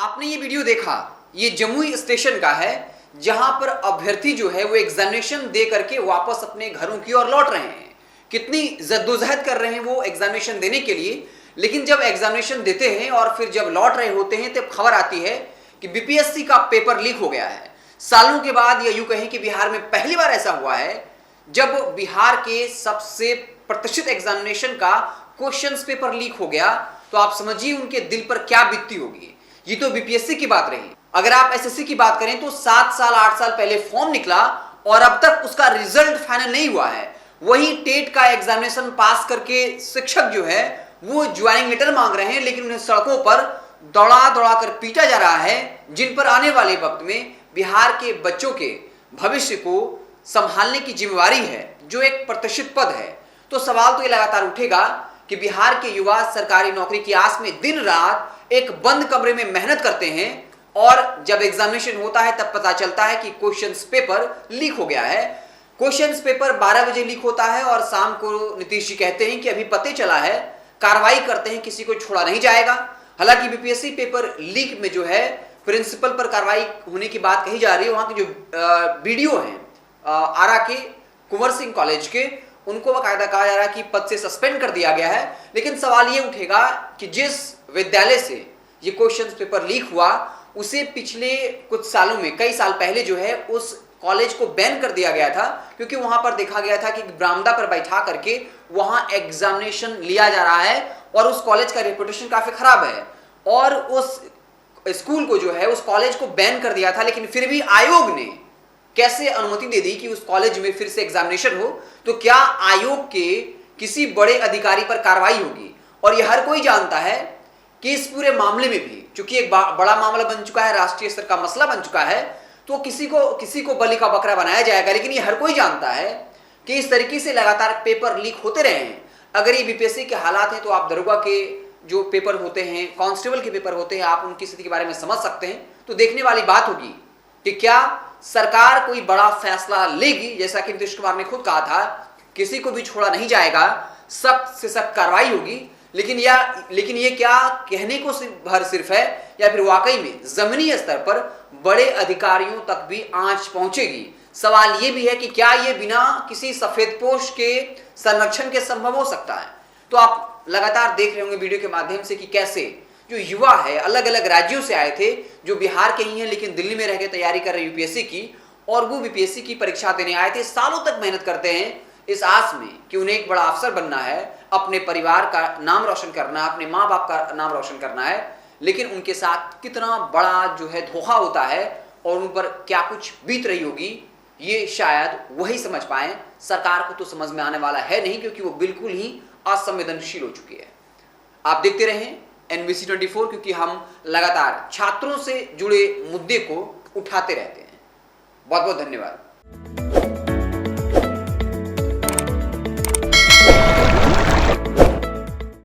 आपने ये वीडियो देखा, ये जमुई स्टेशन का है, जहां पर अभ्यर्थी जो है वो एग्जामिनेशन दे करके वापस अपने घरों की ओर लौट रहे हैं। कितनी जद्दोजहद कर रहे हैं वो एग्जामिनेशन देने के लिए, लेकिन जब एग्जामिनेशन देते हैं और फिर जब लौट रहे होते हैं तब खबर आती है कि बीपीएससी का पेपर लीक हो गया है। सालों के बाद, या यूं कहें कि बिहार में पहली बार ऐसा हुआ है जब बिहार के सबसे प्रतिष्ठित एग्जामिनेशन का क्वेश्चंस पेपर लीक हो गया। तो आप समझिए उनके दिल पर क्या बीतती होगी। ये तो बीपीएससी की बात रही। अगर आप एसएससी की बात करें तो 7 साल 8 साल पहले फॉर्म निकला और अब तक उसका रिजल्ट फाइनल नहीं हुआ है। वही टेट का एग्जामिनेशन पास करके शिक्षक जो है वो ज्वाइनिंग लेटर मांग रहे हैं, लेकिन उन्हें सड़कों पर दौड़ा दौड़ा कर पीटा जा रहा है, जिन पर आने वाले वक्त में बिहार के बच्चों के भविष्य को संभालने की जिम्मेवारी है, जो एक प्रतिष्ठित पद है। तो सवाल तो ये लगातार उठेगा कि बिहार के युवा सरकारी नौकरी की आस में दिन रात एक बंद कमरे में मेहनत करते हैं और जब एग्जामिनेशन होता है तब पता चलता है कि क्वेश्चंस पेपर लीक हो गया है। क्वेश्चंस पेपर 12 बजे लीक होता है और शाम को नीतीश जी कहते हैं कि अभी पते चला है, कार्रवाई करते हैं, किसी को छोड़ा नहीं जाएगा। हालांकि बीपीएससी पेपर लीक में जो है प्रिंसिपल पर कार्रवाई होने की बात कही जा रही है। वहां के जो वीडियो हैं आरा के कुंवर सिंह कॉलेज के, उनको बाकायदा कहा जा रहा है कि पद से सस्पेंड कर दिया गया है। लेकिन सवाल ये उठेगा कि जिस विद्यालय से ये क्वेश्चन पेपर लीक हुआ उसे पिछले कुछ सालों में, कई साल पहले जो है उस कॉलेज को बैन कर दिया गया था, क्योंकि वहां पर देखा गया था कि बरामदा पर बैठा करके वहां एग्जामिनेशन लिया जा रहा है और उस कॉलेज का रेपुटेशन काफी खराब है। और उस स्कूल को जो है, उस कॉलेज को बैन कर दिया था, लेकिन फिर भी आयोग ने कैसे अनुमति दे दी कि उस कॉलेज में फिर से एग्जामिनेशन हो। तो क्या आयोग के किसी बड़े अधिकारी पर कार्रवाई होगी? और यह हर कोई जानता है कि इस पूरे मामले में भी, चूंकि एक बड़ा मामला बन चुका है, राष्ट्रीय स्तर का मसला बन चुका है, तो किसी को बलि का बकरा बनाया जाएगा। लेकिन ये हर कोई जानता है कि इस तरीके से लगातार पेपर लीक होते रहे हैं। अगर ये बीपीएससी के हालात हैं तो आप दरोगा के जो पेपर होते हैं, कांस्टेबल के पेपर होते हैं, आप उनकी स्थिति के बारे में समझ सकते हैं। तो देखने वाली बात होगी कि क्या सरकार कोई बड़ा फैसला लेगी। जैसा कि नीतीश कुमार ने खुद कहा था, किसी को भी छोड़ा नहीं जाएगा, सख्त से सख्त कार्रवाई होगी। लेकिन ये क्या कहने को सिर्फ है, या फिर वाकई में जमीनी स्तर पर बड़े अधिकारियों तक भी आंच पहुंचेगी? सवाल ये भी है कि क्या ये बिना किसी सफेदपोश के संरक्षण के संभव हो सकता है? तो आप लगातार देख रहे होंगे वीडियो के माध्यम से कि कैसे जो युवा है अलग अलग राज्यों से आए थे, जो बिहार के ही हैं लेकिन दिल्ली में रह के तैयारी कर रहे यूपीएससी की, और वो बीपीएससी की परीक्षा देने आए थे। सालों तक मेहनत करते हैं इस आस में कि उन्हें एक बड़ा अफसर बनना है, अपने परिवार का नाम रोशन करना है, अपने माँ बाप का नाम रोशन करना है। लेकिन उनके साथ कितना बड़ा जो है धोखा होता है और उन पर क्या कुछ बीत रही होगी, ये शायद वही समझ पाए। सरकार को तो समझ में आने वाला है नहीं, क्योंकि वो बिल्कुल ही असंवेदनशील हो चुकी है। आप देखते रहें NBC 24, क्योंकि हम लगातार छात्रों से जुड़े मुद्दे को उठाते रहते हैं। बहुत बहुत धन्यवाद।